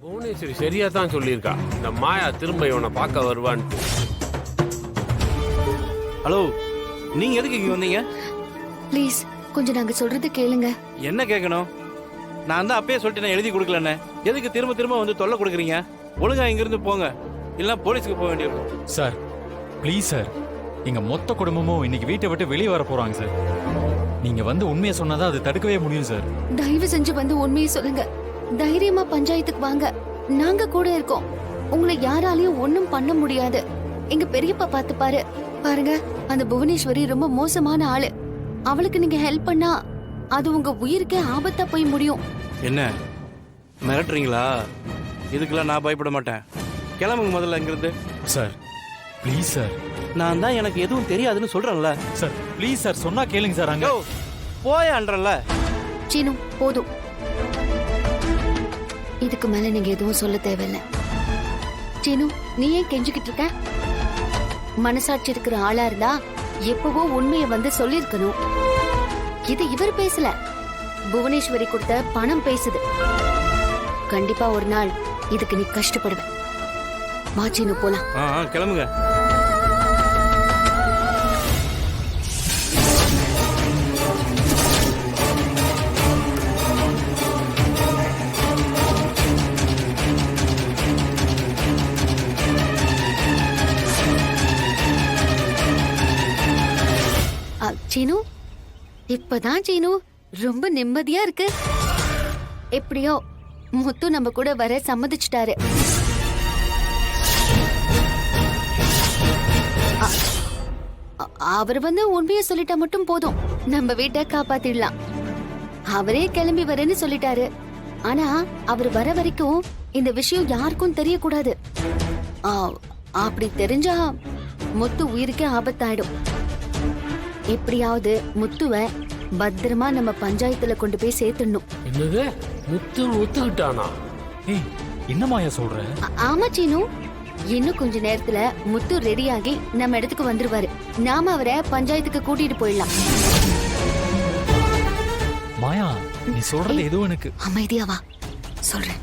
புவனேஸ்வரி சரியா தான் சொல்லியிருக்கா. இந்த மாயா திரும்ப இவனை பார்க்க வருவான்ட்டு. ஹலோ, நீங்க எதுக்கு இங்க வந்தீங்க? ப்ளீஸ் கொஞ்சம் நாங்க சொல்றது கேளுங்க. என்ன கேட்கணும்? நான் தான் அப்பயே சொல்லிட்டு எழுதி கொடுக்கலன்னு. எதுக்கு திரும்ப திரும்ப வந்து தொல்லை கொடுக்குறீங்க? ஒழுங்கா இங்கிருந்து போங்க, இல்ல போலீஸ்க்கு போக வேண்டியிருக்கும். சார் ப்ளீஸ் சார், எங்க மொத்த குடும்பமும் இன்னைக்கு வீட்டை விட்டு வெளியே வர போறாங்க சார். நீங்க வந்து உண்மையை சொன்னாதான் அது தடுக்கவே முடியும் சார். தயவு செஞ்சு வந்து உண்மையை சொல்லுங்க. தைரியமா பஞ்சாயத்துக்கு வாங்க, நாங்க கூட இருக்கோம். உங்களை யாராலையும் ஒண்ணும் பண்ண முடியாது. எங்க பெரியப்பா பாத்துப்பாரு. பாருங்க, அந்த புவனேஸ்வரி ரொம்ப மோசமான ஆளு. அவளுக்கு நீங்க ஹெல்ப் பண்ணா அது உங்க உயிருக்கே ஆபத்தா போய் முடியும். என்ன மிரட்டுறீங்களா? இதுக்கெல்லாம் நான் பயப்பட மாட்டேன். கிளம்புங்க முதல்ல இங்கிருந்து. Sir please sir. நான் தான் எனக்கு எதுவும் தெரியாதுன்னு சொல்றேன்ல. சார் ப்ளீஸ் சார், சொன்னா கேளுங்க சார். அங்க போயான்றல. சீனு போதும், இதுக்கு மேல நீங்க எதுவும் சொல்ல தேவையில்ல. சீனு, நீ ஏன் கெஞ்சிக்கிட்டு இருக்க? மனசாட்சி இருக்கிற ஆளா இருந்தா எப்பவோ உண்மையை வந்து சொல்லிருக்கணும். இது இவர் பேசல, புவனேஸ்வரி கொடுத்த பணம் பேசுது. கண்டிப்பா ஒரு நாள் இதுக்கு நீ கஷ்டப்படுவ. வா சீனு, போலாம். கிளம்புங்க. சீனு, இப்பதான் சீனு ரொம்ப நிம்மதியா இருக்கு. எப்படியோ முத்து நம்ம கூட வர சம்மதிச்சிட்டாரு. அவர் வந்து உண்மையை சொல்லிட்டா மட்டும் போதும், நம்ம வீட்டை காப்பாத்திடலாம். அவரே கிளம்பி வரேன்னு சொல்லிட்டாரு. ஆனா அவர் வர வரைக்கும் இந்த விஷயம் யாருக்கும் தெரியக்கூடாது. அப்படி தெரிஞ்சா முத்து உயிருக்கே ஆபத்தாயிடும். எப்படியாவது முத்துவ பத்திரமா நம்ம பஞ்சாயத்துல கொண்டு போய் சேர்த்துடணும். என்னது, முத்து ஒத்துக்கிட்டானா? ஏய், என்ன மாயா சொல்ற? ஆமா சீனு, இன்னும் கொஞ்ச நேரத்துல முத்து ரெடியாகி நம்ம இடத்துக்கு வந்துருவாரு. நாம அவரை பஞ்சாயத்துக்கு கூட்டிட்டு போயிடலாம். மாயா, நீ சொல்றது எதுவும் எனக்கு அமைதியா வா, சொல்றேன்.